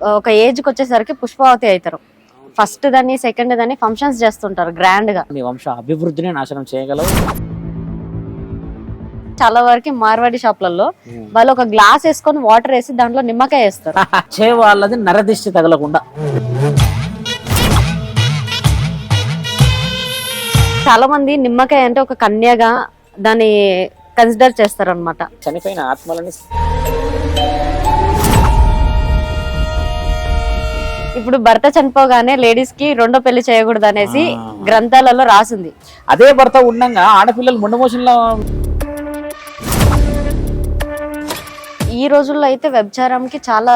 ఒక ఏజ్కి వచ్చేసరికి పుష్పవతి అవుతారు. ఫస్ట్ దాన్ని సెకండ్ దాన్ని ఫంక్షన్స్ చేస్తుంటారు గ్రాండ్ గా. నీ వంశ అభివృద్ధిని నాశనం చేయగలవు. చాలా వరకు మార్వాడి షాప్లలో వాళ్ళు ఒక గ్లాస్ వేసుకొని వాటర్ వేసి దాంట్లో నిమ్మకాయ వేస్తారు. చే వాళ్ళది నరదిష్టి తగలకుండా. చాలా మంది నిమ్మకాయ అంటే ఒక కన్యగా దాన్ని కన్సిడర్ చేస్తారు అనమాట. చనిపోయిన ఆత్మలని ఇప్పుడు భర్త చనిపోగానే లేడీస్ కి రెండో పెళ్లి చేయకూడదు అనేసి గ్రంథాలలో రాసింది. అదే భర్త ఉండగా ఆడపిల్లలు ముండమోషన్లో. ఈ రోజుల్లో అయితే వ్యభిచారంకి చాలా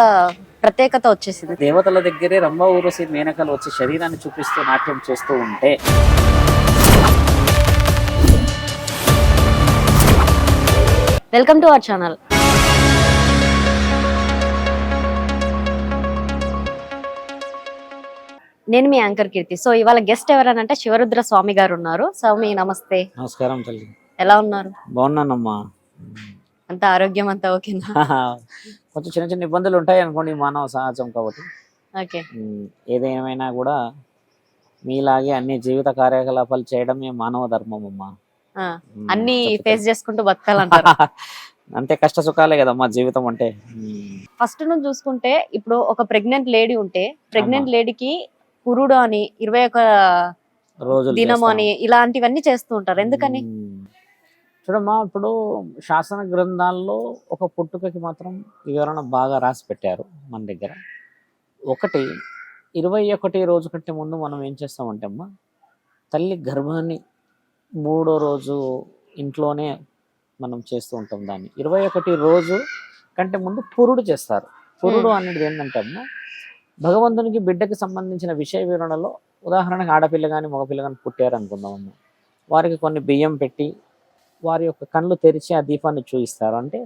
ప్రత్యేకత వచ్చేసింది. దేవతల దగ్గరే రంభ ఊరసి మేనకలు వచ్చి శరీరాన్ని చూపిస్తూ నాట్యం చేస్తూ ఉంటే వెల్కమ్ టు అవర్ ఛానల్. నేను మీ యాంకర్ కీర్తి. సో ఇవాళ గెస్ట్ ఎవరనంటే శివరుద్ర స్వామి గారు ఉన్నారు. స్వామి నమస్తే. నమస్కారం తల్లి. ఎలా ఉన్నారు? బాగున్నానమ్మా. అంత ఆరోగ్యం అంతా ఓకేనా? కొంచెం చిన్న చిన్న ఇబ్బందులు ఉంటాయి అనుకోండి, మానవ సహజం కాబట్టి. ఓకే. ఏదేమైనా కూడా మీలాగే అన్ని జీవిత కార్యకలాపాలు చేయడమే మానవ ధర్మం అమ్మా. అన్ని ఫేస్ చేసుకుంటూ బతకాలంటారు. అంతే, కష్ట సుఖాలే కదమ్మా జీవితం అంటే. ఫస్ట్ నుంచి చూసుకుంటే ఇప్పుడు ఒక ప్రెగ్నెంట్ లేడీ ఉంటే ప్రెగ్నెంట్ లేడీకి పురుడు అని 21 రోజులు దినము అని ఇలాంటివన్నీ చేస్తూ ఉంటారు. ఎందుకని? చూడమ్మా, ఇప్పుడు శాసన గ్రంథాల్లో ఒక పుట్టుకకి మాత్రం వివరణ బాగా రాసి పెట్టారు మన దగ్గర. ఒకటి 21 రోజు కంటే ముందు మనం ఏం చేస్తామంటే అమ్మా, తల్లి గర్భాన్ని 3వ రోజు ఇంట్లోనే మనం చేస్తూ ఉంటాం. దాన్ని 21 రోజు కంటే ముందు పురుడు చేస్తారు. పురుడు అనేది ఏంటంటే అమ్మా, భగవంతునికి బిడ్డకి సంబంధించిన విషయ వివరణలో ఉదాహరణకు ఆడపిల్ల కానీ మగపిల్ల కానీ పుట్టారు అనుకుందామమ్మా, వారికి కొన్ని బియ్యం పెట్టి వారి యొక్క కళ్ళు తెరిచి ఆ దీపాన్ని చూయిస్తారు. అంటే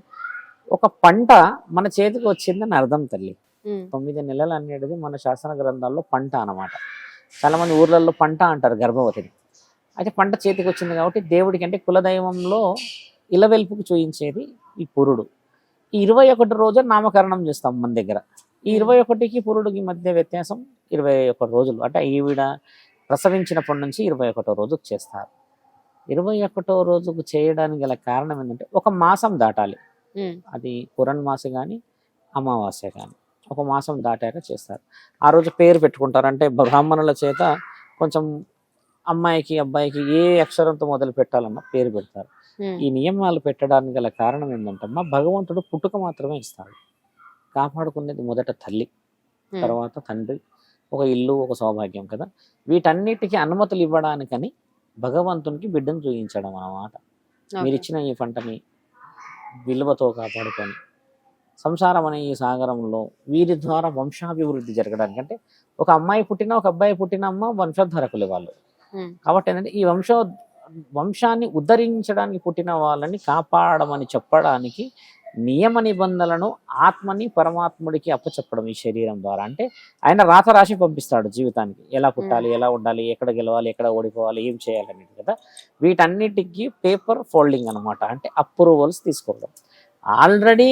ఒక పంట మన చేతికి వచ్చిందని అర్థం తల్లి. 9 నెలలు అనేది మన శాసన గ్రంథాల్లో పంట అన్నమాట. చాలా మంది ఊర్లలో పంట అంటారు గర్భవతిని. అయితే పంట చేతికి వచ్చింది కాబట్టి దేవుడికి అంటే కులదైవంలో ఇలవెల్పుకు చూయించేది ఈ పురుడు. ఈ 21 రోజు నామకరణం చేస్తాం మన దగ్గర. ఈ 21కి పురుడుకి మధ్య వ్యత్యాసం 21 రోజులు. అంటే ఈవిడ ప్రసవించినప్పటి నుంచి 21వ రోజుకు చేస్తారు. 21వ రోజుకు చేయడానికి గల కారణం ఏంటంటే ఒక మాసం దాటాలి. అది పురణ్మాస కానీ అమావాస్య కానీ ఒక మాసం దాటాక చేస్తారు. ఆ రోజు పేరు పెట్టుకుంటారు. అంటే బ్రాహ్మణుల చేత కొంచెం అమ్మాయికి అబ్బాయికి ఏ అక్షరంతో మొదలు పెట్టాలన్న పేరు పెడతారు. ఈ నియమాలు పెట్టడానికి గల కారణం ఏంటంటే అమ్మా, భగవంతుడు పుట్టుక మాత్రమే ఇస్తాడు. కాపాడుకునేది మొదట తల్లి, తర్వాత తండ్రి, ఒక ఇల్లు, ఒక సౌభాగ్యం కదా. వీటన్నిటికీ అనుమతులు ఇవ్వడానికని భగవంతునికి బిడ్డను చూయించడం అన్నమాట. మీరు ఇచ్చిన ఈ పంటని విలువతో కాపాడుకొని సంసారం అనే ఈ సాగరంలో వీరి ద్వారా వంశాభివృద్ధి జరగడానికి, అంటే ఒక అమ్మాయి పుట్టినా ఒక అబ్బాయి పుట్టిన అమ్మ వంశోద్ధరకులు వాళ్ళు. కాబట్టి ఏంటంటే ఈ వంశాన్ని ఉద్ధరించడానికి పుట్టిన వాళ్ళని కాపాడమని చెప్పడానికి నియమ నిబంధనలను ఆత్మని పరమాత్ముడికి అప్పచెప్పడం ఈ శరీరం ద్వారా. అంటే ఆయన రాత రాసి పంపిస్తాడు జీవితానికి, ఎలా పుట్టాలి, ఎలా ఉండాలి, ఎక్కడ గెలవాలి, ఎక్కడ ఓడిపోవాలి, ఏం చేయాలి అనేది కదా. వీటన్నిటికీ పేపర్ ఫోల్డింగ్ అనమాట. అంటే అప్రూవల్స్ తీసుకోవడం. ఆల్రెడీ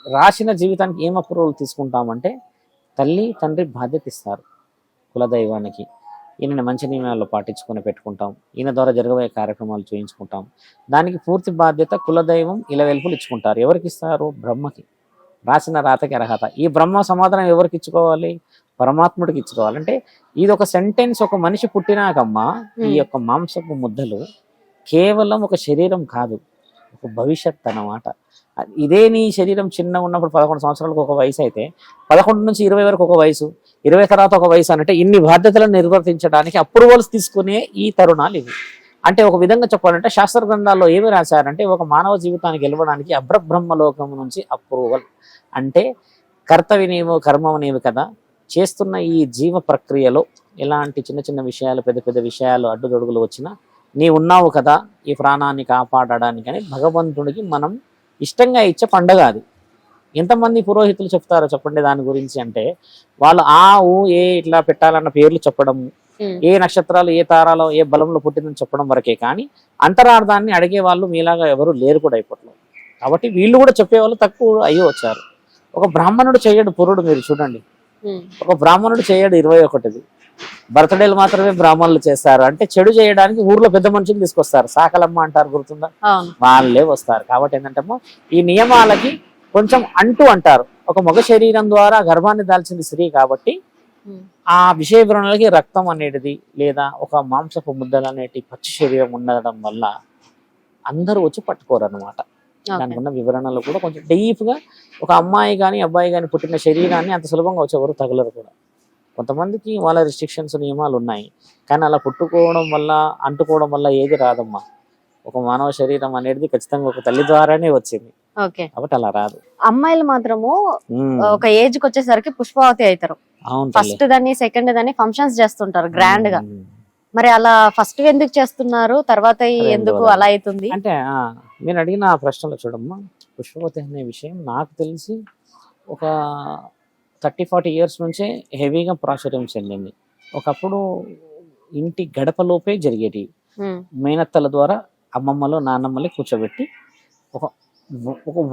రాసిన జీవితానికి ఏం అప్రూవల్ తీసుకుంటామంటే తల్లి తండ్రి బాధ్యత ఇస్తారు కులదైవానికి. ఈయనని మంచి నియమాల్లో పాటించుకొని పెట్టుకుంటాం, ఈయన ద్వారా జరగబోయే కార్యక్రమాలు చేయించుకుంటాం. దానికి పూర్తి బాధ్యత కులదైవం ఇలవెల్పులు ఇచ్చుకుంటారు. ఎవరికి ఇస్తారు? బ్రహ్మకి. రాసిన రాతకి అర్హత. ఈ బ్రహ్మ సమాధానం ఎవరికి ఇచ్చుకోవాలి? పరమాత్ముడికి ఇచ్చుకోవాలి. అంటే ఇది ఒక సెంటెన్స్. ఒక మనిషి పుట్టినాకమ్మా ఈ యొక్క మాంసపు ముద్దలు కేవలం ఒక శరీరం కాదు, ఒక భవిష్యత్ అన్నమాట. ఇదే నీ శరీరం చిన్న ఉన్నప్పుడు 11 సంవత్సరాలకు ఒక వయసు అయితే 11 నుంచి 20 వరకు ఒక వయసు, 20 తర్వాత ఒక వయసు అంటే ఇన్ని బాధ్యతలను నిర్వర్తించడానికి అప్రూవల్స్ తీసుకునే ఈ తరుణాలు ఇవి. అంటే ఒక విధంగా చెప్పాలంటే శాస్త్ర గ్రంథాల్లో ఏమి రాశారంటే ఒక మానవ జీవితానికి గెలవడానికి అబ్రబ్రహ్మలోకం నుంచి అప్రూవల్. అంటే కర్తవ్యనేమో కర్మవనేవి కదా. చేస్తున్న ఈ జీవ ప్రక్రియలో ఎలాంటి చిన్న చిన్న విషయాలు పెద్ద పెద్ద విషయాలు అడ్డుదొడుగులు వచ్చినా నీ ఉన్నావు కదా ఈ ప్రాణాన్ని కాపాడడానికి అని భగవంతుడికి మనం ఇష్టంగా ఇచ్చే పండగ అది. ఎంతమంది పురోహితులు చెప్తారో చెప్పండి దాని గురించి. అంటే వాళ్ళు ఏ ఇట్లా పెట్టాలన్న పేర్లు చెప్పడం, ఏ నక్షత్రాలు ఏ తారాలో ఏ బలంలో పుట్టిందని చెప్పడం వరకే కానీ అంతరార్థాన్ని అడిగే వాళ్ళు మీలాగా ఎవరు లేరు కూడా అయిపోవట్లేదు. కాబట్టి వీళ్ళు కూడా చెప్పేవాళ్ళు తక్కువ అయ్యి వచ్చారు. ఒక బ్రాహ్మణుడు చేయడు పురుడు. మీరు చూడండి, ఒక బ్రాహ్మణుడు చేయడు 21ది. బర్త్డేలు మాత్రమే బ్రాహ్మణులు చేస్తారు. అంటే చెడు చేయడానికి ఊర్లో పెద్ద మనుషులు తీసుకొస్తారు. సాకలమ్మ అంటారు, గుర్తుందా? వాళ్ళే వస్తారు. కాబట్టి ఏంటంటే ఈ నియమాలకి కొంచెం అంటారు. ఒక మగ శరీరం ద్వారా గర్భాన్ని దాల్చింది స్త్రీ కాబట్టి ఆ విషయ వివరణలకి రక్తం అనేది లేదా ఒక మాంసపు ముద్దలు అనేటి పచ్చి శరీరం ఉండడం వల్ల అందరూ వచ్చి పట్టుకోరు అనమాట. దానికి ఉన్న వివరణలు కూడా కొంచెం డీప్ గా ఒక అమ్మాయి కానీ అబ్బాయి కానీ పుట్టిన శరీరాన్ని అంత సులభంగా వచ్చేవారు తగలరు కూడా. కొంతమందికి వాళ్ళ రిస్ట్రిక్షన్స్ నియమాలు ఉన్నాయి, కానీ అలా పుట్టుకోవడం వల్ల అంటుకోవడం వల్ల ఏది రాదమ్మా. ఒక మానవ శరీరం అనేది ఖచ్చితంగా ఒక తల్లి ద్వారానే వచ్చింది కాబట్టి అలా రాదు. అమ్మాయిలు మాత్రము ఒక ఏజ్ కి వచ్చేసరికి పుష్పవతి అవుతారు. ఫస్ట్ దాన్ని సెకండ్ దాన్ని ఫంక్షన్స్ చేస్తుంటారు గ్రాండ్ గా. మరి అలా ఫస్ట్ ఎందుకు చేస్తున్నారు, తర్వాత ఎందుకు అలా అవుతుంది అంటే మీరు అడిగిన ఆ ప్రశ్నలో చూడమ్మా, పుష్పవతి అనే విషయం నాకు తెలిసి ఒక 30-40 ఇయర్స్ నుంచే హెవీగా ప్రాచుర్యం చెందింది. ఒకప్పుడు ఇంటి గడపలోపే జరిగేటివి. మేనత్తల ద్వారా అమ్మమ్మలు నాన్నమ్మలు కూర్చోబెట్టి ఒక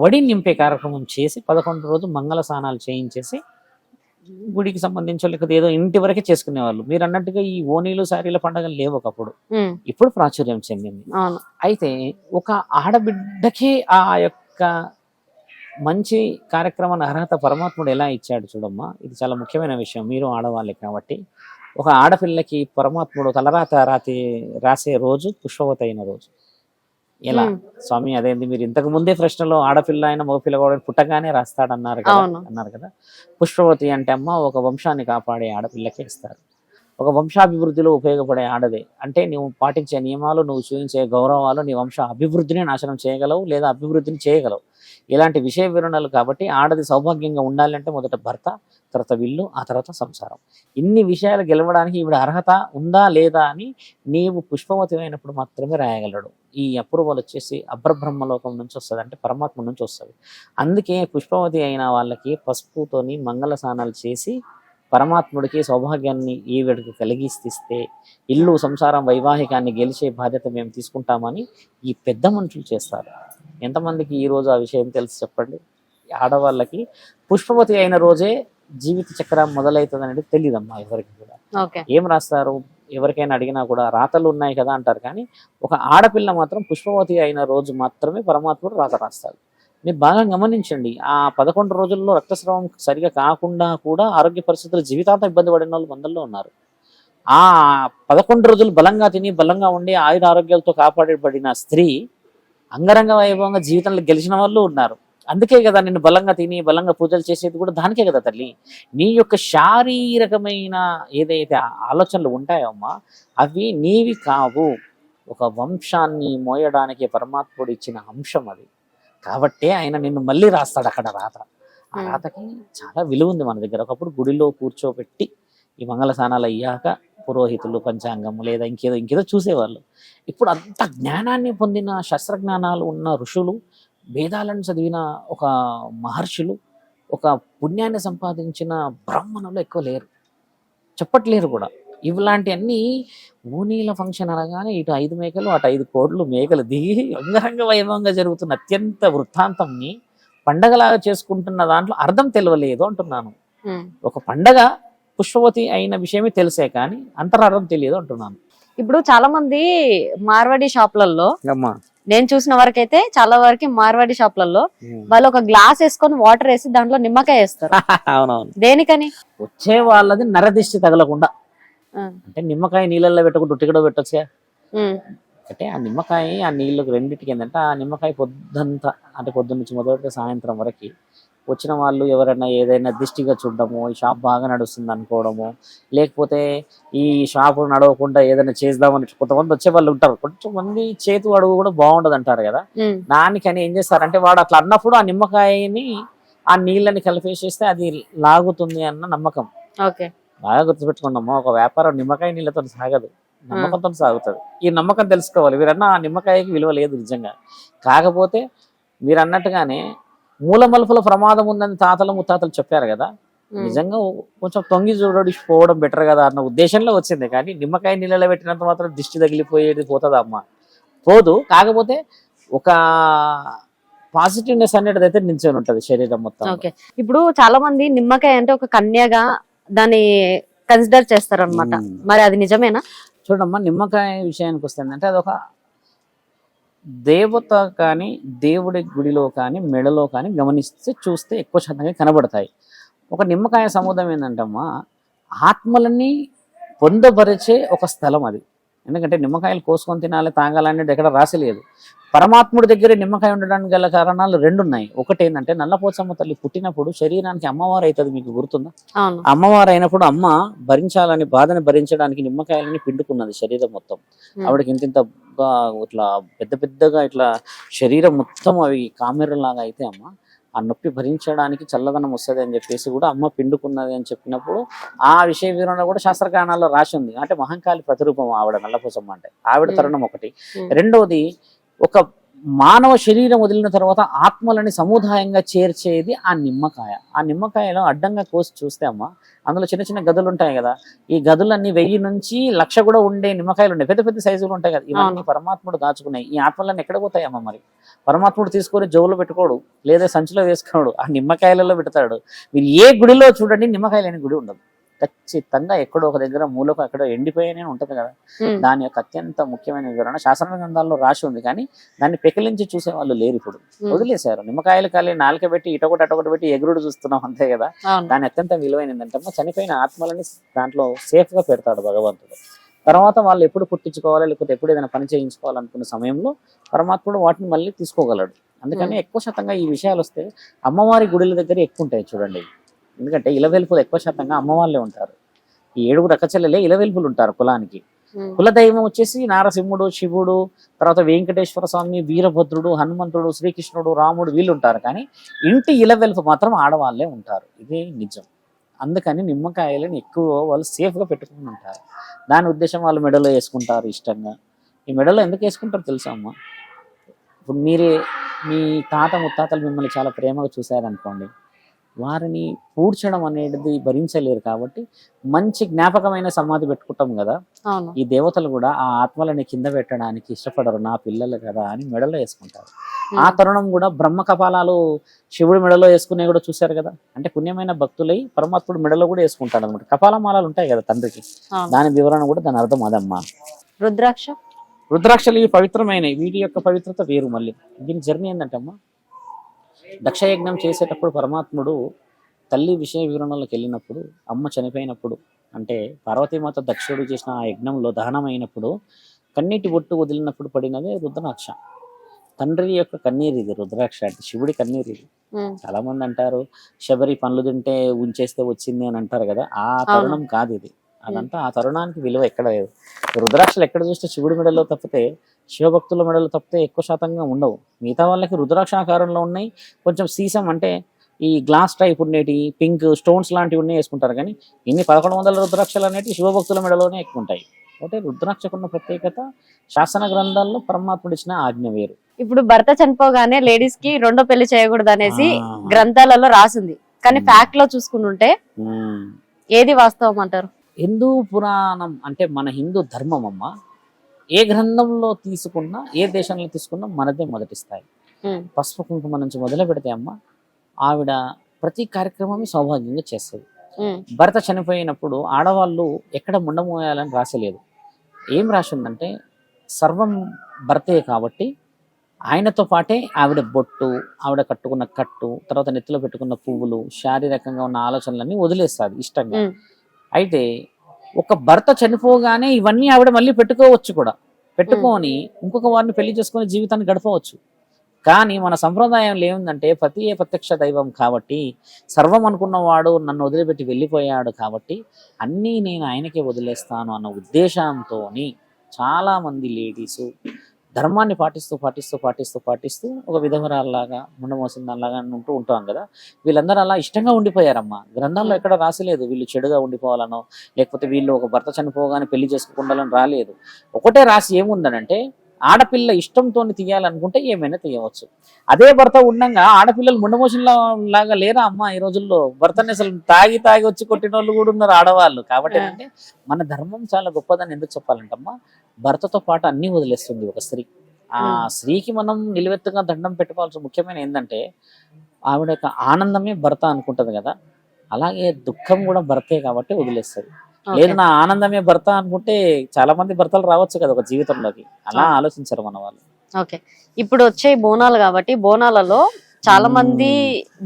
వడి నింపే కార్యక్రమం చేసి 11 రోజు మంగళ స్నానాలు చేయించేసి గుడికి సంబంధించి లేకపోతే ఏదో ఇంటి వరకే చేసుకునేవాళ్ళు. మీరు అన్నట్టుగా ఈ ఓనీలు సారీల పండుగలు లేవు ఒకప్పుడు, ఇప్పుడు ప్రాచుర్యం చెందింది. అయితే ఒక ఆడబిడ్డకి ఆ యొక్క మంచి కార్యక్రమాన్ని అర్హత పరమాత్ముడు ఎలా ఇచ్చాడు చూడమ్మా. ఇది చాలా ముఖ్యమైన విషయం. మీరు ఆడవాళ్ళే కాబట్టి ఒక ఆడపిల్లకి పరమాత్ముడు తలరాత రాసే రోజు పుష్పవతి అయిన రోజు. ఎలా స్వామి అదేంటి మీరు ఇంతకు ముందే ప్రశ్నలో ఆడపిల్ల అయిన మగపిల్ల కూడా పుట్టగానే రాస్తాడన్నారు కదా. పుష్పవతి అంటే అమ్మ ఒక వంశాన్ని కాపాడే ఆడపిల్లకే ఇస్తారు. ఒక వంశాభివృద్ధిలో ఉపయోగపడే ఆడదే. అంటే నువ్వు పాటించే నియమాలు, నువ్వు చూపించే గౌరవాలు నీ వంశ అభివృద్ధిని నాశనం చేయగలవు లేదా అభివృద్ధిని చేయగలవు. ఇలాంటి విషయ వివరణలు కాబట్టి ఆడది సౌభాగ్యంగా ఉండాలంటే మొదట భర్త, తర్వాత విల్లు, ఆ తర్వాత సంసారం. ఇన్ని విషయాలు గెలవడానికి ఈవిడ అర్హత ఉందా లేదా అని నీవు పుష్పవతి అయినప్పుడు మాత్రమే రాయగలడు. ఈ అప్రూవల్ వచ్చేసి అబ్రబ్రహ్మలోకం నుంచి వస్తుంది, అంటే పరమాత్మ నుంచి వస్తుంది. అందుకే పుష్పవతి అయిన వాళ్ళకి పసుపుతోని మంగళ స్నానాలు చేసి పరమాత్ముడికి సౌభాగ్యాన్ని ఈవిడికి కలిగిస్తే ఇల్లు సంసారం వైవాహికాన్ని గెలిచే బాధ్యత మేము తీసుకుంటామని ఈ పెద్ద మనుషులు చేస్తారు. ఎంతమందికి ఈ రోజు ఆ విషయం తెలుసు చెప్పండి? ఆడవాళ్ళకి పుష్పవతి అయిన రోజే జీవిత చక్రం మొదలవుతుంది అనేది తెలియదమ్మా ఎవరికి కూడా. ఏం రాస్తారు ఎవరికైనా అడిగినా కూడా రాతలు ఉన్నాయి కదా అంటారు, కానీ ఒక ఆడపిల్ల మాత్రం పుష్పవతి అయిన రోజు మాత్రమే పరమాత్ముడు రాత రాస్తాడు. మీరు బాగా గమనించండి, ఆ 11 రోజుల్లో రక్తస్రావం సరిగా కాకుండా కూడా ఆరోగ్య పరిస్థితులు జీవితాంతం ఇబ్బంది పడిన వాళ్ళు మందల్లో ఉన్నారు. ఆ 11 రోజులు బలంగా తిని బలంగా ఉండి ఆయుర ఆరోగ్యాలతో కాపాడబడిన స్త్రీ అంగరంగ వైభవంగా జీవితంలో గెలిచిన వాళ్ళు ఉన్నారు. అందుకే కదా నిన్ను బలంగా తిని బలంగా పూజలు చేసేది కూడా దానికే కదా తల్లి. నీ యొక్క శారీరకమైన ఏదైతే ఆలోచనలు ఉంటాయో అమ్మా, అవి నీవి కావు. ఒక వంశాన్ని మోయడానికి పరమాత్ముడు ఇచ్చిన అంశం అది. కాబట్టే ఆయన నిన్ను మళ్ళీ రాస్తాడు అక్కడ రాత. ఆ రాతకి చాలా విలువ ఉంది మన దగ్గర. ఒకప్పుడు గుడిలో కూర్చోబెట్టి ఈ మంగళ స్నానాలు అయ్యాక పురోహితులు పంచాంగం లేదా ఇంకేదో చూసేవాళ్ళు. ఇప్పుడు అంత జ్ఞానాన్ని పొందిన శాస్త్రజ్ఞానాలు ఉన్న ఋషులు, వేదాలను చదివిన ఒక మహర్షులు, ఒక పుణ్యాన్ని సంపాదించిన బ్రాహ్మణులు ఎక్కువ లేరు, చెప్పట్లేరు కూడా. ఇలాంటివన్నీ ఊనీల ఫంక్షన్ అనగానే ఇటు 5 మేకలు అటు 5 కోడ్లు మేకలు దిగి అంగరంగ వైభవంగా జరుగుతున్న అత్యంత వృత్తాంతంని పండగలాగా చేసుకుంటున్న దాంట్లో అర్థం తెలియలేదు అంటున్నాను. ఒక పండగ పుష్పవతి అయిన విషయమే తెలిసే కానీ అంతరార్థం తెలియదు అంటున్నాను. ఇప్పుడు చాలా మంది మార్వాడి షాపులలో నేను చూసిన వరకైతే చాలా వరకు మార్వాడి షాపులలో వాళ్ళు ఒక గ్లాస్ వేసుకొని వాటర్ వేసి దాంట్లో నిమ్మకాయ వేస్తారు. అవునవును. దేనికని? వచ్చే వాళ్ళది నరదిష్టి తగలకుండా. అంటే నిమ్మకాయ నీళ్ళల్లో పెట్టుకుంటూ ఉట్టిగడ పెట్టొచ్చుగా. అంటే ఆ నిమ్మకాయ ఆ నీళ్ళకి రెండింటికి ఏంటంటే ఆ నిమ్మకాయ పొద్దంతా అంటే పొద్దున్న నుంచి మొదటి సాయంత్రం వరకు వచ్చిన వాళ్ళు ఎవరైనా ఏదైనా దిష్టిగా చూడడము, ఈ షాప్ బాగా నడుస్తుంది అనుకోవడము, లేకపోతే ఈ షాపు నడవకుండా ఏదైనా చేద్దామని కొంతమంది వచ్చే వాళ్ళు ఉంటారు. కొంతమంది చేతు అడుగు కూడా బాగుండదు అంటారు కదా. దానికని ఏం చేస్తారంటే వాడు అట్లా అన్నప్పుడు ఆ నిమ్మకాయని ఆ నీళ్ళని కలిపేసేస్తే అది లాగుతుంది అన్న నమ్మకం. బాగా గుర్తుపెట్టుకున్నాము, ఒక వ్యాపారం నిమ్మకాయ నీళ్ళతో సాగదు, నమ్మకంతో సాగుతుంది. ఈ నమ్మకం తెలుసుకోవాలి. మీరన్నా ఆ నిమ్మకాయకి విలువ లేదు నిజంగా. కాకపోతే మీరు అన్నట్టుగానే మూల మలుపుల ప్రమాదం ఉందని తాతలు ముత్తాతలు చెప్పారు కదా. నిజంగా కొంచెం తొంగి చూడడిపోవడం బెటర్ కదా అన్న ఉద్దేశంలో వచ్చింది. కానీ నిమ్మకాయ నీళ్ళలో పెట్టినంత మాత్రం దిష్టి తగిలిపోయేది పోతుంది అమ్మ, పోదు. కాకపోతే ఒక పాజిటివ్నెస్ అనేది అయితే నిల్చొని ఉంటది శరీరం మొత్తం. ఇప్పుడు చాలా మంది నిమ్మకాయ అంటే ఒక కన్యగా దాన్ని కన్సిడర్ చేస్తారు అనమాట. మరి అది నిజమేనా? చూడమ్మా, నిమ్మకాయ విషయానికి వస్తే అంటే అదొక దేవత కానీ దేవుడి గుడిలో కానీ మెడలో కానీ గమనిస్తే చూస్తే ఎక్కువ శాతంగా కనబడతాయి. ఒక నిమ్మకాయ సముద్రం ఏంటంటమ్మా, ఆత్మలని పొందపరిచే ఒక స్థలం అది. ఎందుకంటే నిమ్మకాయలు కోసుకొని తినాలి, తాగాలనేది ఎక్కడ రాసలేదు. పరమాత్ముడి దగ్గర నిమ్మకాయ ఉండడానికి గల కారణాలు రెండు ఉన్నాయి. ఒకటి ఏంటంటే, నల్లపోచమ్మ తల్లి పుట్టినప్పుడు శరీరానికి అమ్మవారు అవుతుంది, మీకు గుర్తుందా? అమ్మవారు అయినప్పుడు అమ్మ భరించాలని, బాధను భరించడానికి నిమ్మకాయలని పిండుకున్నది శరీరం మొత్తం. ఆవిడకి ఇంత ఇట్లా పెద్ద పెద్దగా ఇట్లా శరీరం మొత్తం అవి కామెరలాగా అయితే అమ్మ ఆ నొప్పి భరించడానికి చల్లదనం వస్తుంది అని చెప్పేసి కూడా అమ్మ పిండుకున్నది అని చెప్పినప్పుడు ఆ విషయ వివరణ కూడా శాస్త్రకారణాల్లో రాసి ఉంది. అంటే మహంకాళి ప్రతిరూపం ఆవిడ నల్లపోచమ్మ అంటే. ఆవిడ తరుణం ఒకటి. రెండవది, ఒక మానవ శరీరం వదిలిన తర్వాత ఆత్మలని సముదాయంగా చేర్చేది ఆ నిమ్మకాయ. ఆ నిమ్మకాయలో అడ్డంగా కోసి చూస్తే అమ్మ, అందులో చిన్న చిన్న గదులు ఉంటాయి కదా, ఈ గదులన్నీ 1000 నుంచి 1,00,000 కూడా ఉండే నిమ్మకాయలు ఉంటాయి, పెద్ద పెద్ద సైజులు ఉంటాయి కదా. ఇవన్నీ పరమాత్ముడు దాచుకున్నాయి. ఈ ఆత్మలన్నీ ఎక్కడ పోతాయమ్మ? మరి పరమాత్ముడు తీసుకొని జోబులో పెట్టుకోడు, లేదా సంచిలో వేసుకోడు, ఆ నిమ్మకాయలలో పెడతాడు. మీరు ఏ గుడిలో చూడండి నిమ్మకాయ లేని గుడి ఉండదు. ఖచ్చితంగా ఎక్కడో ఒక దగ్గర మూలకు ఎక్కడో ఎండిపోయానే ఉంటుంది కదా. దాని యొక్క అత్యంత ముఖ్యమైన వివరణ శాసన గ్రంథాల్లో రాసి ఉంది, కానీ దాన్ని పెకిలించి చూసే వాళ్ళు లేరు. ఇప్పుడు వదిలేశారు. నిమ్మకాయలు కాలి నాలుక పెట్టి ఇటొకటి అటొకటి పెట్టి ఎగురుడు చూస్తున్నాం అంతే కదా. దాని అత్యంత విలువైన ఏంటంటే, చనిపోయిన ఆత్మలని దాంట్లో సేఫ్ గా పెడతాడు భగవంతుడు. తర్వాత వాళ్ళు ఎప్పుడు పుట్టించుకోవాలి, లేకపోతే ఎప్పుడు ఏదైనా పని చేయించుకోవాలనుకున్న సమయంలో పరమాత్ముడు వాటిని మళ్ళీ తీసుకోగలడు. అందుకని ఎక్కువ శాతంగా ఈ విషయాలు వస్తే అమ్మవారి గుడుల దగ్గర ఎక్కువ ఉంటాయి చూడండి. ఎందుకంటే ఇలవెల్పులు ఎక్కువ శాతంగా అమ్మవాళ్ళే ఉంటారు. ఈ 7 అక్కచెల్లెలే ఇలవెల్పులు ఉంటారు కులానికి. కులదైవం వచ్చేసి నారసింహుడు, శివుడు, తర్వాత వెంకటేశ్వర స్వామి, వీరభద్రుడు, హనుమంతుడు, శ్రీకృష్ణుడు, రాముడు వీళ్ళు ఉంటారు. కానీ ఇంటి ఇలవెల్పు మాత్రం ఆడవాళ్ళే ఉంటారు. ఇదే నిజం. అందుకని నిమ్మకాయలను ఎక్కువ వాళ్ళు సేఫ్గా పెట్టుకుని ఉంటారు. దాని ఉద్దేశం వాళ్ళు మెడలో వేసుకుంటారు ఇష్టంగా. ఈ మెడలో ఎందుకు వేసుకుంటారు తెలుసా అమ్మ? ఇప్పుడు మీ తాత ముత్తాతలు మిమ్మల్ని చాలా ప్రేమగా చూశారనుకోండి, వారిని పూడ్చడం అనేది భరించలేరు కాబట్టి మంచి జ్ఞాపకమైన సమాధి పెట్టుకుంటాం కదా. ఈ దేవతలు కూడా ఆ ఆత్మలని కింద పెట్టడానికి ఇష్టపడరు, నా పిల్లలు కదా అని మెడలో వేసుకుంటారు. ఆ తరుణం కూడా బ్రహ్మ కపాలాలు శివుడి మెడలో వేసుకునే కూడా చూశారు కదా. అంటే పుణ్యమైన భక్తులై పరమాత్ముడు మెడలో కూడా వేసుకుంటాడు అనమాట. కపాలమాలలు ఉంటాయి కదా తండ్రికి, దాని వివరణ కూడా దాని అర్థం అదమ్మా. రుద్రాక్షలు ఇవి పవిత్రమైనవి. వీటి యొక్క పవిత్రత వేరు. మళ్ళీ దీని జర్నీ ఏంటంటే అమ్మా, దక్షయజ్ఞం చేసేటప్పుడు పరమాత్ముడు తల్లి విషయ వివరణలోకి వెళ్ళినప్పుడు, అమ్మ చనిపోయినప్పుడు, అంటే పార్వతీమాత దక్షుడు చేసిన ఆ యజ్ఞంలో దహనమైనప్పుడు కన్నీటి బొట్టు వదిలినప్పుడు పడినదే రుద్రాక్ష. తండ్రి యొక్క కన్నీరు ఇది రుద్రాక్ష అంటే, శివుడి కన్నీరు ఇది. చాలా మంది అంటారు శబరి పండ్లు తింటే ఉంచేస్తే వచ్చింది అని అంటారు కదా. ఆ తరుణం కాదు ఇది. అదంతా ఆ తరుణానికి విలువ ఎక్కడ లేదు. రుద్రాక్షలు ఎక్కడ చూస్తే శివుడి మెడలో తప్పితే, శివభక్తుల మెడలు తప్పితే ఎక్కువ శాతంగా ఉండవు. మిగతా వాళ్ళకి రుద్రాక్షాకారంలో ఉన్నాయి. కొంచెం సీసం అంటే ఈ గ్లాస్ టైప్ ఉండేటి, పింక్ స్టోన్స్ లాంటివి ఉన్నాయి వేసుకుంటారు. కానీ ఇన్ని 1100 రుద్రాక్షలు అనేవి శివభక్తుల మెడలోనే ఎక్కువ ఉంటాయి. అంటే రుద్రాక్షకున్న ప్రత్యేకత శాసన గ్రంథాల్లో పరమాత్ముడు ఇచ్చిన ఆజ్ఞ వేరు. ఇప్పుడు భర్త చనిపోగానే లేడీస్ కి రెండో పెళ్లి చేయకూడదు అనేసి గ్రంథాలలో రాసింది, కానీ ఫ్యాక్ట్ లో చూసుకుంటుంటే ఏది వాస్తవం అంటారు? హిందూ పురాణం అంటే మన హిందూ ధర్మం అమ్మ. ఏ గ్రంథంలో తీసుకున్నా, ఏ దేశంలో తీసుకున్నా మనదే మొదటి స్థాయి. పసుపు కుంకుమ నుంచి మొదలు పెడితే అమ్మ, ఆవిడ ప్రతి కార్యక్రమం సౌభాగ్యంగా చేస్తుంది. భర్త చనిపోయినప్పుడు ఆడవాళ్ళు ఎక్కడ ముండమోయాలని రాసలేదు. ఏం రాసి ఉందంటే, సర్వం భర్తే కాబట్టి ఆయనతో పాటే ఆవిడ బొట్టు, ఆవిడ కట్టుకున్న కట్టు, తర్వాత నెత్తిలో పెట్టుకున్న పువ్వులు, శారీరకంగా ఉన్న ఆలోచనలన్నీ వదిలేస్తుంది ఇష్టంగా. అయితే ఒక భర్త చనిపోగానే ఇవన్నీ ఆవిడ మళ్ళీ పెట్టుకోవచ్చు కూడా. పెట్టుకొని ఇంకొక వారిని పెళ్లి చేసుకుని జీవితాన్ని గడపవచ్చు. కానీ మన సంప్రదాయంలో ఏముందంటే, పతియే ప్రత్యక్ష దైవం కాబట్టి, సర్వం అనుకున్నవాడు నన్ను వదిలిపెట్టి వెళ్ళిపోయాడు కాబట్టి అన్నీ నేను ఆయనకే వదిలేస్తాను అన్న ఉద్దేశంతో చాలా మంది లేడీసు ధర్మాన్ని పాటిస్తూ పాటిస్తూ పాటిస్తూ పాటిస్తూ ఒక విధవరాల్లాగా, ముండమోసిన దానిలాగా ఉంటూ ఉంటాం కదా. వీళ్ళందరూ అలా ఇష్టంగా ఉండిపోయారమ్మా. గ్రంథాల్లో ఎక్కడ రాసలేదు వీళ్ళు చెడుగా ఉండిపోవాలనో, లేకపోతే వీళ్ళు ఒక భర్త చనిపోగానే పెళ్లి చేసుకోకుండాలని రాలేదు. ఒకటే రాసి ఏముందనంటే, ఆడపిల్ల ఇష్టంతో తీయాలనుకుంటే ఏమైనా తీయవచ్చు. అదే భర్త ఉండగా ఆడపిల్లలు ముండమోషన్ లాగా లేరా అమ్మ ఈ రోజుల్లో? భర్తని అసలు తాగి వచ్చి కొట్టిన వాళ్ళు కూడా ఉన్నారు ఆడవాళ్ళు. కాబట్టి ఏంటంటే, మన ధర్మం చాలా గొప్పదని ఎందుకు చెప్పాలంటమ్మా, భర్తతో పాటు అన్ని వదిలేస్తుంది ఒక స్త్రీ. ఆ స్త్రీకి మనం నిలువెత్తుగా దండం పెట్టుకోవాల్సిన ముఖ్యమైన ఏంటంటే, ఆవిడ యొక్క ఆనందమే భర్త అనుకుంటది కదా. అలాగే దుఃఖం కూడా భర్తే కాబట్టి వదిలేస్తుంది. లేదు నా ఆనందమే భర్త అనుకుంటే చాలా మంది భర్తలు రావచ్చు కదా ఒక జీవితంలోకి, అలా ఆలోచించరు మన వాళ్ళు. ఓకే, ఇప్పుడు వచ్చే బోనాలు కాబట్టి బోనాలలో చాలా మంది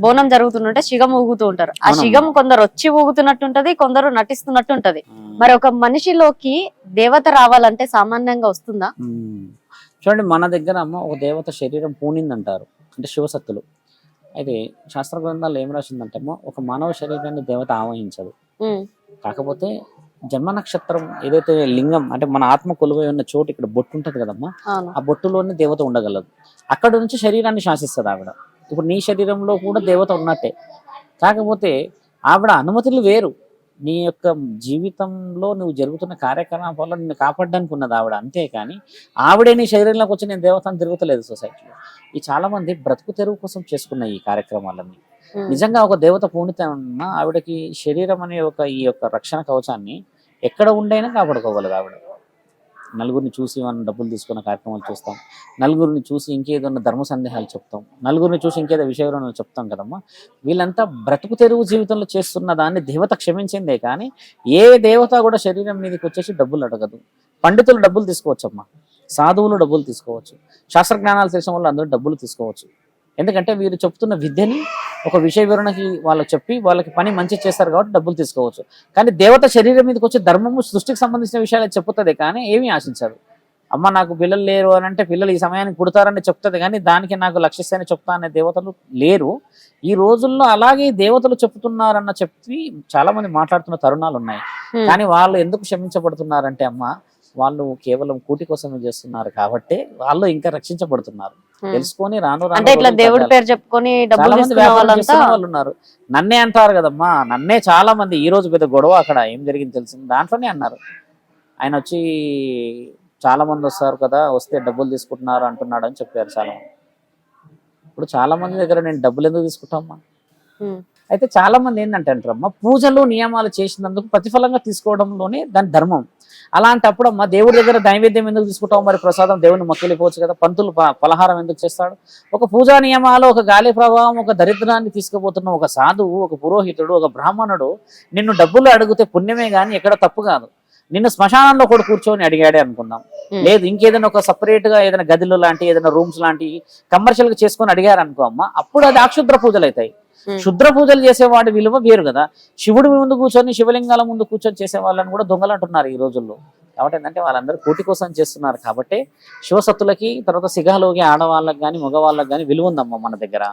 బోనం జరుగుతుంటే శిగం ఊగుతూ ఉంటారు. ఆ శిగం కొందరు వచ్చి ఊగుతున్నట్టుంటది, కొందరు నటిస్తున్నట్టు ఉంటది. మరి ఒక మనిషిలోకి దేవత రావాలంటే సామాన్యంగా వస్తుందా? చూడండి, మన దగ్గర అమ్మ ఒక దేవత శరీరం పూనిందంటారు, అంటే శివసత్తులు. అయితే శాస్త్ర గ్రంథాలు ఏం రాసిందంటే అమ్మ, ఒక మానవ శరీరాన్ని దేవత ఆవహించదు. కాకపోతే జన్మ నక్షత్రం ఏదైతే లింగం అంటే మన ఆత్మ కొలువై ఉన్న చోటు ఇక్కడ బొట్టు ఉంటది కదమ్మా, ఆ బొట్టులోనే దేవత ఉండగలదు. అక్కడ నుంచి శరీరాన్ని శాసిస్తుంది ఆవిడ. ఇప్పుడు నీ శరీరంలో కూడా దేవత ఉన్నట్టే, కాకపోతే ఆవిడ అనుమతులు వేరు. నీ యొక్క జీవితంలో నువ్వు జరుగుతున్న కార్యకలాపాల్లో నిన్ను కాపాడడానికి ఉన్నది ఆవిడ, అంతేకాని ఆవిడే నీ శరీరంలోకి వచ్చి నేను దేవతను తిరుగుతలేదు సొసైటీలో. ఈ చాలా మంది బ్రతుకు తెరువు కోసం చేసుకున్న ఈ కార్యక్రమాలన్నీ. నిజంగా ఒక దేవత పూర్ణితన్న ఆవిడకి శరీరం అనే ఈ యొక్క రక్షణ కవచాన్ని ఎక్కడ ఉండైనా కాపాడుకోగలదు ఆవిడ. నలుగురిని చూసి మనం డబ్బులు తీసుకున్న కార్యక్రమాలు చూస్తాం, నలుగురిని చూసి ఇంకేదన్నా ధర్మ సందేహాలు చెప్తాం, నలుగురిని చూసి ఇంకేదో విషయాలు చెప్తాం కదమ్మా. వీళ్ళంతా బ్రతుకు తెరువు జీవితంలో చేస్తున్న దాన్ని దేవత క్షమించిందే, కానీ ఏ దేవత కూడా శరీరం మీదకి వచ్చేసి డబ్బులు అడగదు. పండితులు డబ్బులు తీసుకోవచ్చమ్మా, సాధువులు డబ్బులు తీసుకోవచ్చు, శాస్త్రజ్ఞానాలు తెలిసిన వాళ్ళు అందరూ డబ్బులు తీసుకోవచ్చు. ఎందుకంటే వీరు చెప్తున్న విద్యని ఒక విషయ వివరణకి వాళ్ళకి చెప్పి వాళ్ళకి పని మంచి చేస్తారు కాబట్టి డబ్బులు తీసుకోవచ్చు. కానీ దేవత శరీరం మీదకి వచ్చే ధర్మము సృష్టికి సంబంధించిన విషయాలు చెప్తుంది, కానీ ఏమీ ఆశించదు. అమ్మ నాకు పిల్లలు లేరు అని అంటే పిల్లలు ఈ సమయానికి పుడతారని చెప్తుంది, కానీ దానికి నాకు లక్ష్యస్థాయిని చెప్తా అనే దేవతలు లేరు ఈ రోజుల్లో. అలాగే దేవతలు చెప్తున్నారన్న చెప్పి చాలా మంది మాట్లాడుతున్న తరుణాలు ఉన్నాయి. కానీ వాళ్ళు ఎందుకు క్షమించబడుతున్నారంటే అమ్మ, వాళ్ళు కేవలం కూటి కోసమే చేస్తున్నారు కాబట్టి వాళ్ళు ఇంకా రక్షించబడుతున్నారు. తెలుసుకొని రాను రాను దేవుడి పేరు చెప్పుకొని వాళ్ళు ఉన్నారు. నన్నే అంటారు కదమ్మా, నన్నే చాలా మంది ఈ రోజు పెద్ద గొడవ అక్కడ ఏం జరిగింది తెలిసింది దాంట్లోనే అన్నారు. ఆయన వచ్చి చాలా మంది వస్తారు కదా, వస్తే డబ్బులు తీసుకుంటున్నారు అంటున్నాడు అని చెప్పారు చాలా మంది. ఇప్పుడు చాలా మంది దగ్గర నేను డబ్బులు ఎందుకు తీసుకుంటామా? అయితే చాలా మంది ఏంటంటే అంటారమ్మా, పూజలు నియమాలు చేసినందుకు ప్రతిఫలంగా తీసుకోవడంలోనే దాని ధర్మం. అలాంటప్పుడు అమ్మ దేవుడి దగ్గర నైవేద్యం ఎందుకు తీసుకుంటావు? మరి ప్రసాదం దేవుడిని మొక్కెళ్ళిపోవచ్చు కదా, పంతులు పలహారం ఎందుకు చేస్తాడు? ఒక పూజా నియమాలు, ఒక గాలి ప్రభావం, ఒక దరిద్రాన్ని తీసుకుపోతున్న ఒక సాధువు, ఒక పురోహితుడు, ఒక బ్రాహ్మణుడు నిన్ను డబ్బులు అడిగితే పుణ్యమే గాని ఎక్కడ తప్పు కాదు. నిన్ను శ్మశానంలో కూడా కూర్చొని అడిగాడే అనుకుందాం, లేదు ఇంకేదైనా ఒక సపరేట్ గా ఏదైనా గదిలో లాంటి ఏదైనా రూమ్స్ లాంటి కమర్షియల్ గా చేసుకొని అడిగారు అనుకో అమ్మ, అప్పుడు అది అక్షుద్ర పూజలు అవుతాయి. శుద్ర పూజలు చేసేవాడి విలువ వేరు కదా. శివుడి ముందు కూర్చొని శివలింగాల ముందు కూర్చొని చేసే వాళ్ళని కూడా దొంగలు అంటున్నారు ఈ రోజుల్లో. కాబట్టి ఏంటంటే వాళ్ళందరూ కోటి కోసం చేస్తున్నారు కాబట్టి శివసత్తులకి తర్వాత సిగాలోకి ఆడవాళ్ళకి కానీ మగవాళ్ళకి కానీ విలువ ఉందమ్మా మన దగ్గర.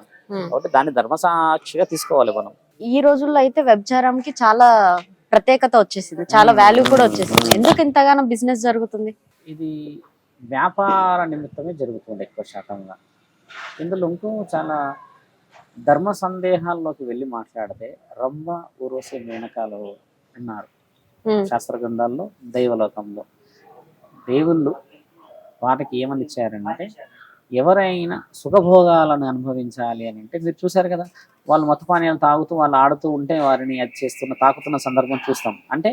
కాబట్టి దాన్ని ధర్మసాక్షిగా తీసుకోవాలి మనం. ఈ రోజుల్లో అయితే వ్యభిచారంకి చాలా ప్రత్యేకత వచ్చేసింది, చాలా వాల్యూ కూడా వచ్చేసింది. ఎందుకు ఇంతగానో బిజినెస్ జరుగుతుంది? ఇది వ్యాపార నిమిత్తమే జరుగుతుంది ఎక్కువ శాతంగా. ఇందులో ఇంకో చాలా ధర్మ సందేహాల్లోకి వెళ్ళి మాట్లాడితే రంభ ఊర్వశి మేనకాలు ఉన్నారు శాస్త్ర గ్రంథాల్లో. దైవలోకంలో దేవుళ్ళు వాటికి ఏమని ఇచ్చారంటే, ఎవరైనా సుఖభోగాలను అనుభవించాలి అని అంటే, మీరు చూసారు కదా వాళ్ళు మత్తుపానీయాలు తాగుతూ వాళ్ళు ఆడుతూ ఉంటే వారిని అది చేస్తున్న తాకుతున్న సందర్భం చూస్తాం. అంటే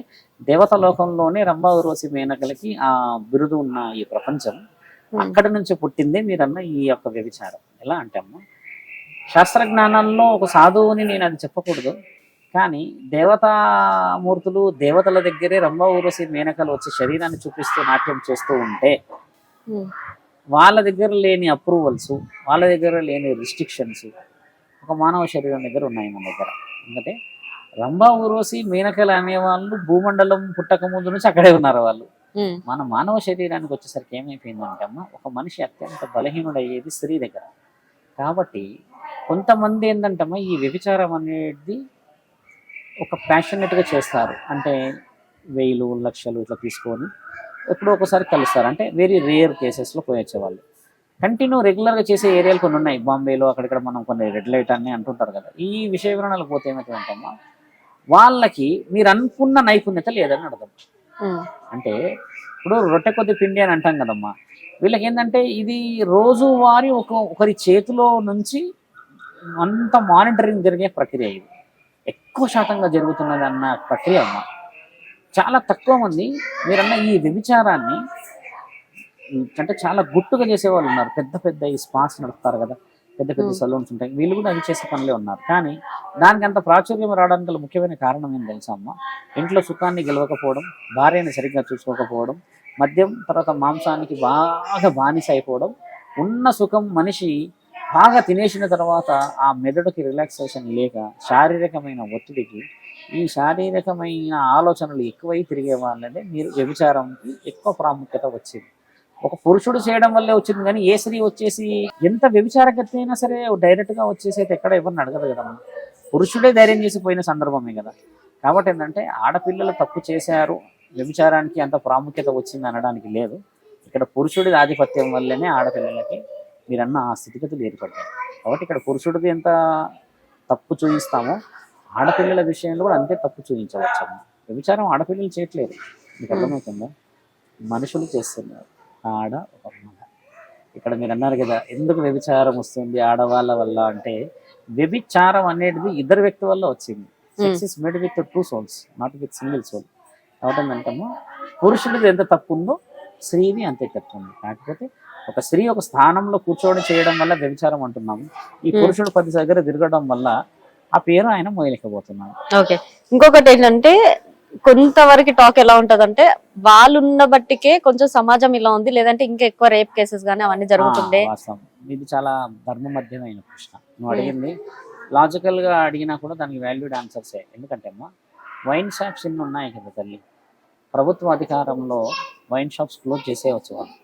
దేవత లోకంలోనే రంభ ఊర్వశి మేనకలకి ఆ బిరుదు ఉన్న ఈ ప్రపంచం అక్కడి నుంచి పుట్టిందే మీరన్న ఈ యొక్క వ్యభిచారం. ఎలా అంటే అమ్మ, శాస్త్రజ్ఞానంలో ఒక సాధువుని నేను అది చెప్పకూడదు, కానీ దేవతామూర్తులు దేవతల దగ్గరే రంభ ఊర్వశి మేనకలు వచ్చి శరీరాన్ని చూపిస్తూ నాట్యం చేస్తూ ఉంటే వాళ్ళ దగ్గర లేని అప్రూవల్స్, వాళ్ళ దగ్గర లేని రిస్ట్రిక్షన్స్ ఒక మానవ శరీరం దగ్గర ఉన్నాయి మన దగ్గర. ఎందుకంటే రంభ ఊర్వశి మేనకలు అనేవాళ్ళు భూమండలం పుట్టక ముందు నుంచి అక్కడే ఉన్నారు వాళ్ళు. మన మానవ శరీరానికి వచ్చేసరికి ఏమైపోయిందంటే అమ్మ, ఒక మనిషి అత్యంత బలహీనుడు అయ్యేది స్త్రీ దగ్గర. కాబట్టి కొంతమంది ఏంటంటమ్మా ఈ వ్యభిచారం అనేది ఒక ప్యాషనెట్గా చేస్తారు. అంటే 1000 లక్షలు ఇట్లా తీసుకొని ఎప్పుడో ఒకసారి కలుస్తారు. అంటే వెరీ రేర్ కేసెస్లో పోయొచ్చేవాళ్ళు. కంటిన్యూ రెగ్యులర్గా చేసే ఏరియాలు కొన్ని ఉన్నాయి బాంబేలో, అక్కడిక్కడ మనం కొన్ని రెడ్ లైట్ అని అంటుంటారు కదా. ఈ విషయ వివరణలు పోతే ఏమవుతుందంటమ్మా, వాళ్ళకి మీరు అనుకున్న నైపుణ్యత లేదని అర్థం. అంటే ఇప్పుడు రొట్టె కొద్ది పిండి అని అంటాం కదమ్మా, వీళ్ళకి ఏంటంటే ఇది రోజువారీ ఒకరి చేతిలో నుంచి అంత మానిటరింగ్ జరిగే ప్రక్రియ. ఇది ఎక్కువ శాతంగా జరుగుతున్నది అన్న ప్రక్రియ అమ్మ. చాలా తక్కువ మంది మీరన్న ఈ వ్యభిచారాన్ని అంటే చాలా గుట్టుగా చేసేవాళ్ళు ఉన్నారు. పెద్ద పెద్ద ఈ స్పాట్స్ నడుపుతారు కదా, పెద్ద పెద్ద సలూన్స్ ఉంటాయి, వీళ్ళు కూడా అవి చేసే పనులే ఉన్నారు. కానీ దానికి అంత ప్రాచుర్యం రావడానికి గల ముఖ్యమైన కారణం ఏం తెలుసా అమ్మ? ఇంట్లో సుఖాన్ని గెలవకపోవడం, భార్యని సరిగ్గా చూసుకోకపోవడం, మద్యం తర్వాత మాంసానికి బాగా బానిస అయిపోవడం, ఉన్న సుఖం మనిషి బాగా తినేసిన తర్వాత ఆ మెదడుకి రిలాక్సేషన్ లేక శారీరకమైన ఒత్తిడికి ఈ శారీరకమైన ఆలోచనలు ఎక్కువై తిరిగే వాళ్ళనే మీరు వ్యభిచారంకి ఎక్కువ ప్రాముఖ్యత వచ్చింది. ఒక పురుషుడు చేయడం వల్లే వచ్చింది, కానీ ఏ స్త్రీ వచ్చేసి ఎంత వ్యభిచారగతి అయినా సరే డైరెక్ట్గా వచ్చేసి అయితే ఎక్కడ ఎవరిని అడగదు కదమ్మా. పురుషుడే ధైర్యం చేసిపోయిన సందర్భమే కదా. కాబట్టి ఏంటంటే ఆడపిల్లలు తప్పు చేశారు, వ్యభిచారానికి అంత ప్రాముఖ్యత వచ్చింది అనడానికి లేదు. ఇక్కడ పురుషుడి ఆధిపత్యం వల్లనే ఆడపిల్లలకి మీరన్న ఆ స్థితిగతులు ఏర్పడ్డాయి. కాబట్టి ఇక్కడ పురుషుడిది ఎంత తప్పు చూపిస్తామో ఆడపిల్లల విషయంలో కూడా అంతే తప్పు చూపించవచ్చమ్మా. వ్యభిచారం ఆడపిల్లలు చేయట్లేదు, మీకు అర్థమవుతుందా? మనుషులు చేస్తున్నారు, ఆడ ఒక మగ. ఇక్కడ మీరు అన్నారు కదా ఎందుకు వ్యభిచారం వస్తుంది ఆడవాళ్ళ వల్ల అంటే, వ్యభిచారం అనేది ఇద్దరు వ్యక్తి వల్ల వచ్చింది. Sex is made with 2 souls, not with single soul. కాబట్టి ఏంటంటేమో పురుషుడిది ఎంత తప్పు ఉందో స్త్రీది అంతే తప్పు ఉంది. కాకపోతే ఒక స్త్రీ ఒక స్థానంలో కూర్చొని చేయడం వల్ల వ్యభిచారం అంటున్నాము, ఈ పురుషుడు 10 దగ్గర తిరగడం వల్ల ఆ పేరు ఆయన మోయలేకపోతున్నాడు. ఓకే, ఇంకొకటి ఏంటంటే కొంతవరకు టాక్ ఎలా ఉంటదంటే వాళ్ళు ఉన్న బట్టికే కొంచెం సమాజం ఇలా ఉంది, లేదంటే ఇంకా ఎక్కువ రేప్ కేసెస్ గానీ అవన్నీ జరుగుతుండే. ఇది చాలా ధర్మమధ్యమైన ప్రశ్న నువ్వు అడిగింది. లాజికల్ గా అడిగినా కూడా దానికి వాల్యూడ్ ఆన్సర్సే. ఎందుకంటే అమ్మా వైన్ షాప్స్ ఎన్ని ఉన్నాయి కదా తల్లి, ప్రభుత్వ అధికారంలో వైన్ షాప్స్ క్లోజ్ చేసేయచ్చు. వాళ్ళు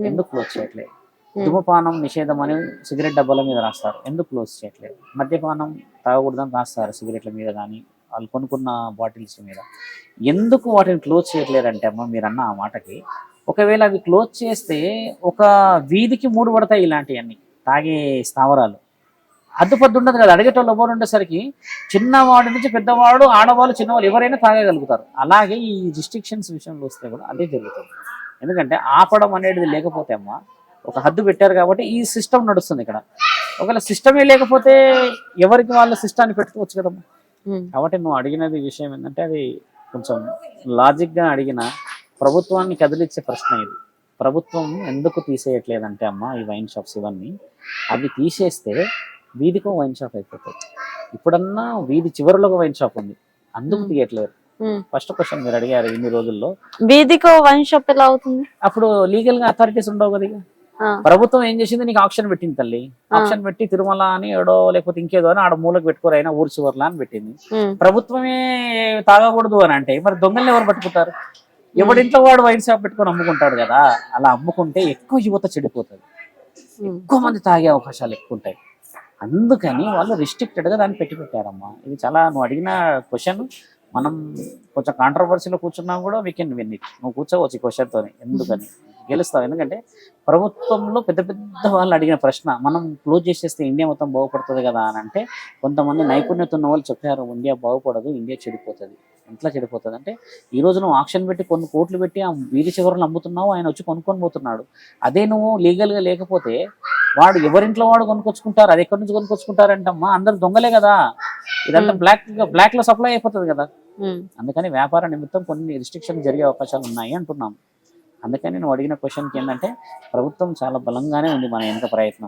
ఎందుకు క్లోజ్ చేయట్లేదు? ధూమపానం నిషేధం అని సిగరెట్ డబ్బాల మీద రాస్తారు, ఎందుకు క్లోజ్ చేయట్లేదు? మద్యపానం తాగకూడదని రాస్తారు సిగరెట్ల మీద కానీ వాళ్ళు కొనుక్కున్న బాటిల్స్ మీద, ఎందుకు వాటిని క్లోజ్ చేయట్లేదంటే అమ్మ మీరు అన్న ఆ మాటకి, ఒకవేళ అవి క్లోజ్ చేస్తే ఒక వీధికి 3 పడతాయి ఇలాంటివన్నీ తాగే స్థావరాలు. అద్దుపద్దు ఉండదు కదా, అడిగేటోళ్ళు ఎవరు ఉండేసరికి చిన్నవాడి నుంచి పెద్దవాడు, ఆడవాళ్ళు, చిన్నవాళ్ళు ఎవరైనా తాగగలుగుతారు. అలాగే ఈ రిస్ట్రిక్షన్స్ విషయంలో వస్తే కూడా అదే జరుగుతుంది. ఎందుకంటే ఆపడం అనేది లేకపోతే అమ్మ ఒక హద్దు పెట్టారు కాబట్టి ఈ సిస్టమ్ నడుస్తుంది ఇక్కడ. ఒకవేళ సిస్టమే లేకపోతే ఎవరికి వాళ్ళ సిస్టాన్ని పెట్టుకోవచ్చు కదమ్మా. కాబట్టి నువ్వు అడిగినది విషయం ఏంటంటే అది కొంచెం లాజిక్గా అడిగిన ప్రభుత్వాన్ని కదిలిచ్చే ప్రశ్న ఇది. ప్రభుత్వం ఎందుకు తీసేయట్లేదంటే అమ్మ ఈ వైన్ షాప్స్ ఇవన్నీ, అవి తీసేస్తే వీధికో వైన్ షాప్ అయిపోతుంది. ఇప్పుడన్నా వీధి చివరిలో ఒక వైన్ షాప్ ఉంది, అందుకు తీయట్లేదు. ఫస్ట్ క్వశ్చన్ మీరు అడిగారు ఇన్ని రోజుల్లో వీధికో వైన్ షాప్ ఎలా అవుతుంది? అప్పుడు లీగల్ గా అథారిటీస్ ఉండవు కదా. ఇక ప్రభుత్వం ఏం చేసింది, నీకు ఆప్షన్ పెట్టింది తల్లి. ఆప్షన్ పెట్టి తిరుమల అని ఏడో లేకపోతే ఇంకేదో అని ఆడ మూలకు పెట్టుకోరు, అయినా ఊరు చివర్లా అని పెట్టింది. ప్రభుత్వమే తాగకూడదు అని అంటే మరి దొంగల్ని ఎవరు పట్టుకుంటారు? ఎవడింట్లో వాడు వైన్ షాప్ పెట్టుకొని అమ్ముకుంటాడు కదా. అలా అమ్ముకుంటే ఎక్కువ యువత చెడిపోతుంది, ఎక్కువ మంది తాగే అవకాశాలు ఎక్కువ ఉంటాయి. అందుకని వాళ్ళు రిస్ట్రిక్టెడ్ గా దాన్ని పెట్టారమ్మా. ఇది చాలా నువ్వు అడిగిన క్వశ్చన్, మనం కొంచెం కాంట్రవర్సీలో కూర్చున్నా కూడా వీ కెన్ విన్ ఇట్. నువ్వు కూర్చోవచ్చు ఈ క్వశ్చన్తో, ఎందుకని గెలుస్తావు. ఎందుకంటే ప్రభుత్వంలో పెద్ద పెద్ద వాళ్ళు అడిగిన ప్రశ్న, మనం క్లోజ్ చేసేస్తే ఇండియా మొత్తం బాగుపడుతుంది కదా అని అంటే, కొంతమంది నైపుణ్యత ఉన్న వాళ్ళు చెప్పారు ఇండియా బాగుపడదు, ఇండియా చెడిపోతుంది. ఎట్లా చెడిపోతుంది అంటే, ఈ రోజు నువ్వు ఆక్షన్ పెట్టి కొన్ని కోట్లు పెట్టి ఆ వీధి చివరలు అమ్ముతున్నావు, ఆయన వచ్చి కొనుక్కొని పోతున్నాడు. అదే నువ్వు లీగల్గా లేకపోతే వాడు ఎవరింట్లో వాడు కొనుక్కొచ్చుకుంటారు, అది ఎక్కడి నుంచి కొనుక్కొచ్చుకుంటారంటమ్మా, అందరు దొంగలే కదా. ఇదంతా బ్లాక్ లో సప్లై అయిపోతుంది కదా. అందుకని వ్యాపార నిమిత్తం కొన్ని రిస్ట్రిక్షన్ జరిగే అవకాశాలు ఉన్నాయి అంటున్నాం. అందుకని నువ్వు అడిగిన క్వశ్చన్కి ఏంటంటే ప్రభుత్వం చాలా బలంగానే ఉంది మన వెనక ప్రయత్నం.